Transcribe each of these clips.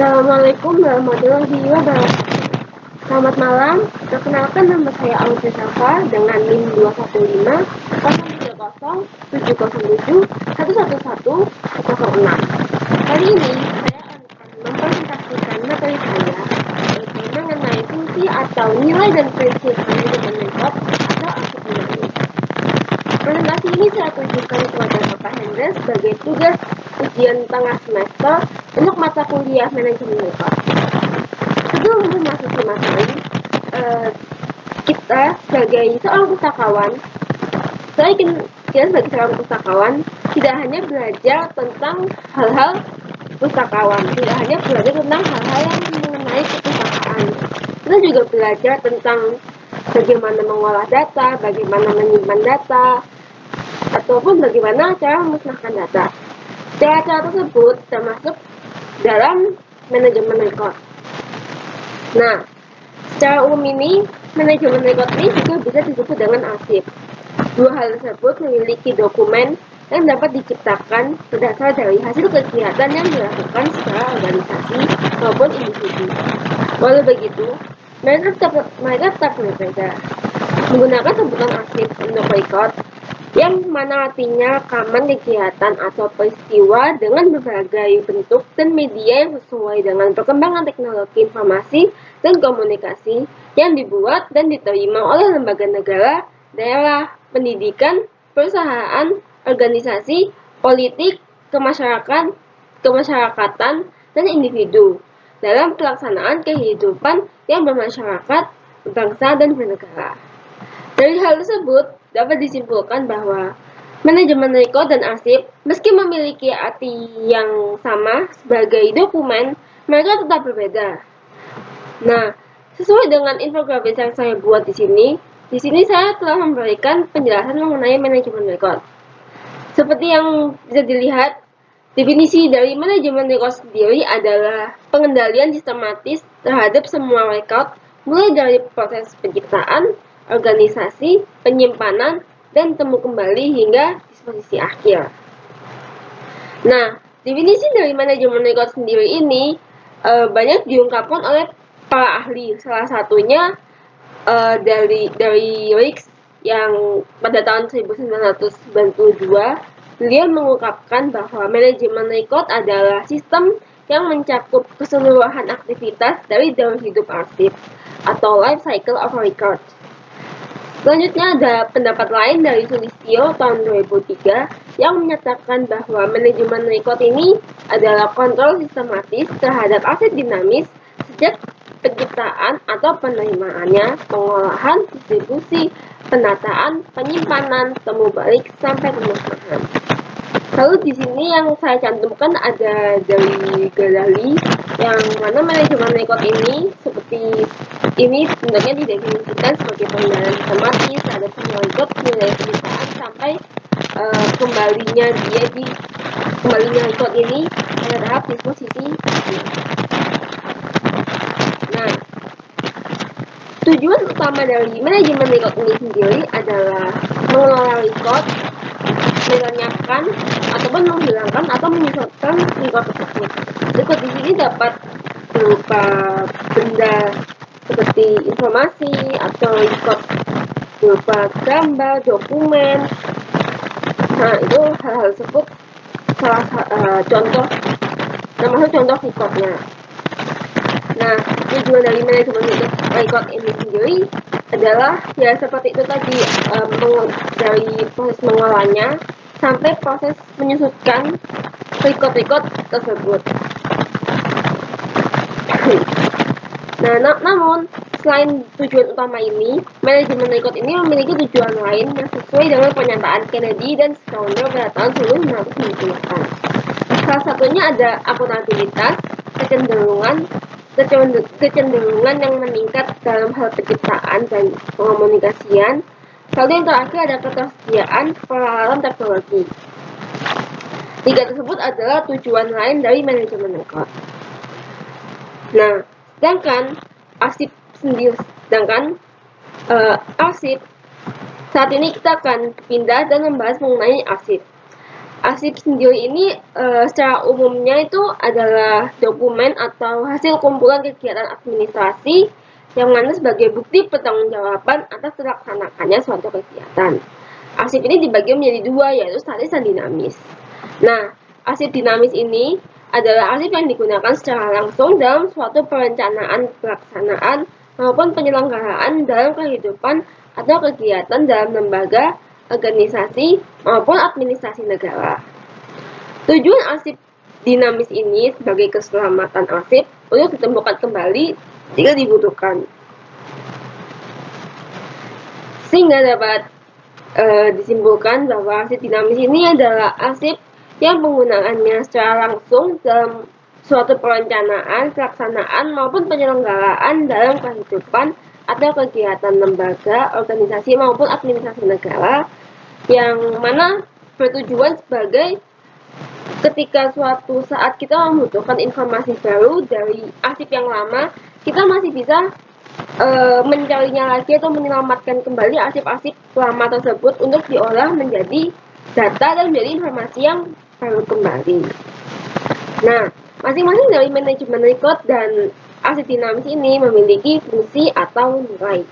Assalamualaikum warahmatullahi wabarakatuh. Selamat malam, perkenalkan nama saya Aulia Safa dengan NIM 215 030 707 111 06. Kali ini saya akan mempresentasikan materi saya yaitu mengenai fungsi atau nilai dan prinsip manajemen rekod atau arsip dinamis. Presentasi ini saya tunjukkan kepada Bapak Hendra sebagai tugas ujian tengah semester untuk mata kuliah manajemen rekod. Sebelum memasuki materi, kita sebagai seorang pustakawan, tidak hanya belajar tentang hal-hal pustakawan, tidak hanya belajar tentang hal-hal yang mengenai perpustakaan. Kita juga belajar tentang bagaimana mengolah data, bagaimana menyimpan data, ataupun bagaimana cara memusnahkan data. Cara-cara tersebut termasuk dalam manajemen rekod. Nah, secara umum ini, manajemen rekod ini juga bisa disebut dengan arsip. Dua hal tersebut memiliki dokumen yang dapat diciptakan berdasar dari hasil kegiatan yang dilakukan secara organisasi maupun individu. Walau begitu, mereka tetap berbeda. Menggunakan sebutan arsip untuk rekod, yang mana artinya rekaman kegiatan atau peristiwa dengan berbagai bentuk dan media yang sesuai dengan perkembangan teknologi informasi dan komunikasi yang dibuat dan diterima oleh lembaga negara, daerah, pendidikan, perusahaan, organisasi, politik, kemasyarakatan, dan individu dalam pelaksanaan kehidupan yang bermasyarakat, berbangsa, dan bernegara. Dari hal tersebut, dapat disimpulkan bahwa manajemen rekod dan arsip, meski memiliki arti yang sama sebagai dokumen, mereka tetap berbeda. Nah, sesuai dengan infografis yang saya buat di sini saya telah memberikan penjelasan mengenai manajemen rekod. Seperti yang bisa dilihat, definisi dari manajemen rekod sendiri adalah pengendalian sistematis terhadap semua rekod, mulai dari proses penciptaan, organisasi, penyimpanan, dan temu kembali hingga disposisi akhir. Nah, definisi dari manajemen rekod sendiri ini banyak diungkapkan oleh para ahli. Salah satunya dari Rix yang pada tahun 1992, beliau mengungkapkan bahwa manajemen rekod adalah sistem yang mencakup keseluruhan aktivitas dari daur hidup arsip atau life cycle of a record. Selanjutnya ada pendapat lain dari Sulistyo tahun 2003 yang menyatakan bahwa manajemen rekod ini adalah kontrol sistematis terhadap aset dinamis sejak penciptaan atau penerimaannya, pengolahan, distribusi, penataan, penyimpanan, temu balik, sampai pemusnahan. Lalu di sini yang saya cantumkan ada dari Ghazali yang mana manajemen rekod ini seperti ini sebenarnya didefinisikan sebagai pengendalian sistematis terhadap semua rekod nilai penciptaan sampai kembalinya rekod ini pada tahap disposisi. Nah, tujuan utama dari manajemen rekod ini sendiri adalah mengelola rekod, melenyapkan ataupun menghilangkan atau menyusutkan rekod tersebut. Rekod di sini dapat berupa benda seperti informasi atau rekod berupa gambar, dokumen. Nah, itu hal-hal tersebut termasuk contoh rekodnya. Nah, tujuan dari manajemen rekod ini sendiri adalah ya seperti itu tadi, dari proses mengolahnya sampai proses menyusutkan rekod-rekod tersebut. Nah, namun selain tujuan utama ini, manajemen rekod ini memiliki tujuan lain yang sesuai dengan pernyataan Kennedy dan Schooner pada tahun 1998. Salah satunya ada akuntabilitas, kecenderungan yang meningkat dalam hal penciptaan dan pengomunikasian. Lalu yang terakhir ada ketersediaan peralatan teknologi. Tiga tersebut adalah tujuan lain dari manajemen rekod. Nah, sedangkan arsip saat ini kita akan pindah dan membahas mengenai arsip. Arsip sendiri ini secara umumnya itu adalah dokumen atau hasil kumpulan kegiatan administrasi yang mana sebagai bukti pertanggungjawaban atas terlaksanakannya suatu kegiatan. Arsip ini dibagi menjadi dua, yaitu statis dan dinamis. Nah, arsip dinamis ini adalah arsip yang digunakan secara langsung dalam suatu perencanaan, pelaksanaan, maupun penyelenggaraan dalam kehidupan atau kegiatan dalam lembaga, organisasi, maupun administrasi negara. Tujuan arsip dinamis ini sebagai keselamatan arsip untuk ditemukan kembali jika dibutuhkan, sehingga dapat disimpulkan bahwa arsip dinamis ini adalah arsip yang penggunaannya secara langsung dalam suatu perencanaan, pelaksanaan, maupun penyelenggaraan dalam kehidupan atau kegiatan lembaga, organisasi, maupun administrasi negara, yang mana bertujuan sebagai ketika suatu saat kita membutuhkan informasi baru dari arsip yang lama, kita masih bisa mencarinya lagi atau menyelamatkan kembali arsip-arsip lama tersebut untuk diolah menjadi data dan menjadi informasi yang baru kembali. Nah, masing-masing dari manajemen record dan arsip dinamis ini memiliki fungsi atau nilai.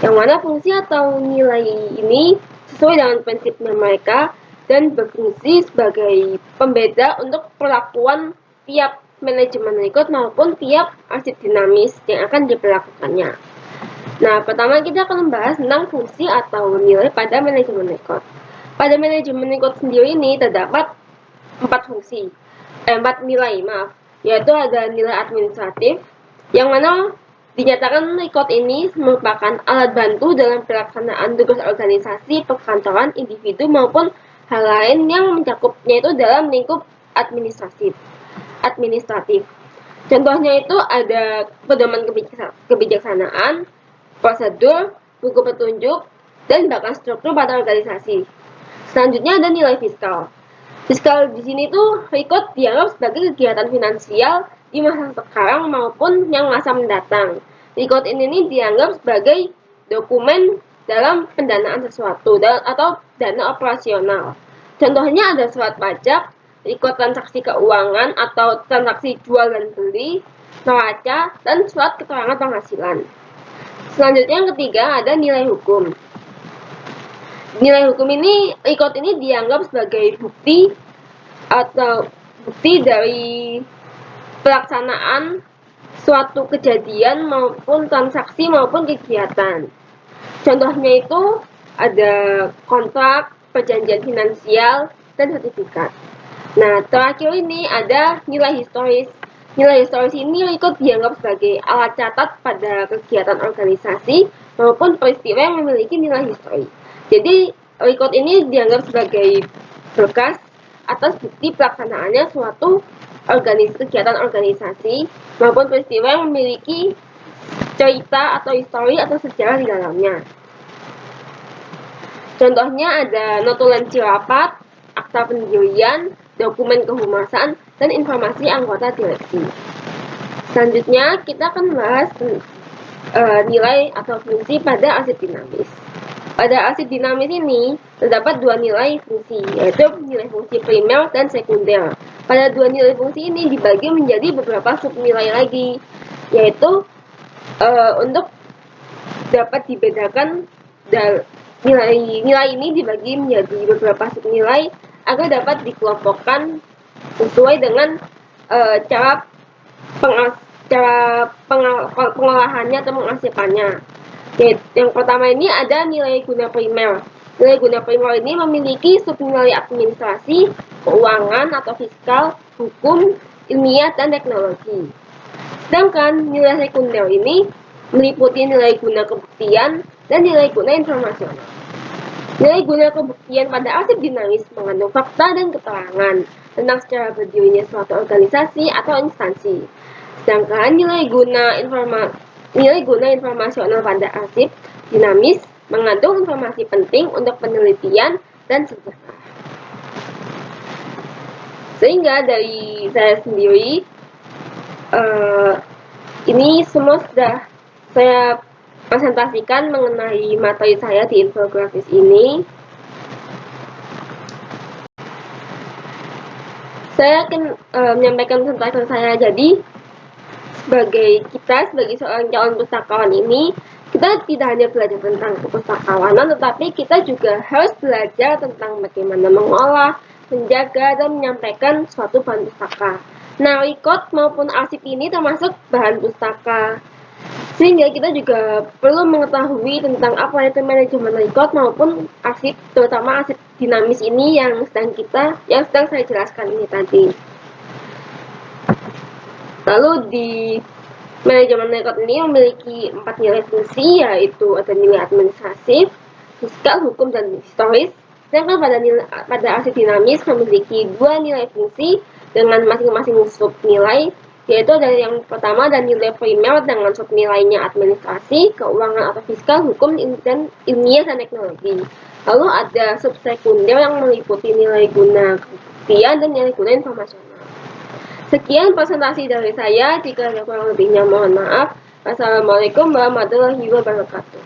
Yang mana fungsi atau nilai ini sesuai dengan prinsipnya mereka dan berfungsi sebagai pembeda untuk perlakuan tiap manajemen record maupun tiap arsip dinamis yang akan diberlakukannya. Nah, pertama kita akan membahas tentang fungsi atau nilai pada manajemen record. Pada manajemen record sendiri ini terdapat 4 nilai, yaitu ada nilai administratif, yang mana dinyatakan record ini merupakan alat bantu dalam pelaksanaan tugas organisasi, perkantoran, individu, maupun hal lain yang mencakupnya itu dalam lingkup administratif. Contohnya itu ada pedoman kebijaksanaan, prosedur, buku petunjuk, dan bahkan struktur pada organisasi. Selanjutnya ada nilai fiskal. Fiskal di sini tuh record dianggap sebagai kegiatan finansial di masa sekarang maupun yang masa mendatang. Record ini dianggap sebagai dokumen dalam pendanaan sesuatu atau dana operasional. Contohnya ada surat pajak, record transaksi keuangan atau transaksi jual dan beli, neraca, dan surat keterangan penghasilan. Selanjutnya yang ketiga ada nilai hukum. Nilai hukum ini, record ini dianggap sebagai bukti dari pelaksanaan suatu kejadian maupun transaksi maupun kegiatan. Contohnya itu ada kontrak, perjanjian finansial, dan sertifikat. Nah, terakhir ini ada nilai historis. Nilai historis ini record dianggap sebagai alat catat pada kegiatan organisasi maupun peristiwa yang memiliki nilai historis. Jadi, record ini dianggap sebagai berkas atas bukti pelaksanaannya suatu kegiatan organisasi maupun peristiwa yang memiliki cerita atau histori atau sejarah di dalamnya. Contohnya ada notulensi rapat, akta pendirian, dokumen kehumasan, dan informasi anggota direksi. Selanjutnya kita akan membahas nilai atau fungsi pada arsip dinamis. Pada arsip dinamis ini terdapat 2 nilai fungsi, yaitu nilai fungsi primer dan sekunder. Pada 2 nilai fungsi ini dibagi menjadi beberapa subnilai lagi, yaitu untuk dapat dibedakan nilai ini dibagi menjadi beberapa subnilai agar dapat dikelompokkan sesuai dengan cara pengolahannya atau mengarsipannya. Yang pertama ini ada nilai guna primer. Nilai guna primer ini memiliki subnilai administrasi, keuangan atau fiskal, hukum, ilmiah, dan teknologi. Sedangkan nilai sekunder ini meliputi nilai guna kebuktian dan nilai guna informasional. Nilai guna kebuktian pada arsip dinamis mengandung fakta dan keterangan tentang secara berdirinya suatu organisasi atau instansi. Sedangkan nilai guna informasional pada arsip dinamis mengandung informasi penting untuk penelitian dan sejarah. Sehingga dari saya sendiri, ini semua sudah saya presentasikan mengenai materi saya di infografis ini. Saya akan menyampaikan tentang saya. Jadi, sebagai seorang calon pustakawan ini, kita tidak hanya belajar tentang kepustakawanan, tetapi kita juga harus belajar tentang bagaimana mengolah, menjaga, dan menyampaikan suatu bahan pustaka. Nah, record maupun arsip ini termasuk bahan pustaka. Sehingga kita juga perlu mengetahui tentang apa itu manajemen record maupun arsip, terutama arsip dinamis ini yang sedang saya jelaskan ini tadi. Lalu di manajemen record ini memiliki 4 nilai fungsi, yaitu ada nilai administratif, fiskal, hukum, dan historis. Sedangkan pada arsip dinamis memiliki 2 nilai fungsi dengan masing-masing sub nilai, yaitu dari yang pertama dan nilai primer dengan sub nilainya administrasi, keuangan atau fiskal, hukum, dan ilmiah dan teknologi. Lalu ada sub sekunder yang meliputi nilai guna kebuktian dan nilai guna informasional. Sekian presentasi dari saya, jika ada kurang lebihnya mohon maaf. Wassalamualaikum warahmatullahi wabarakatuh.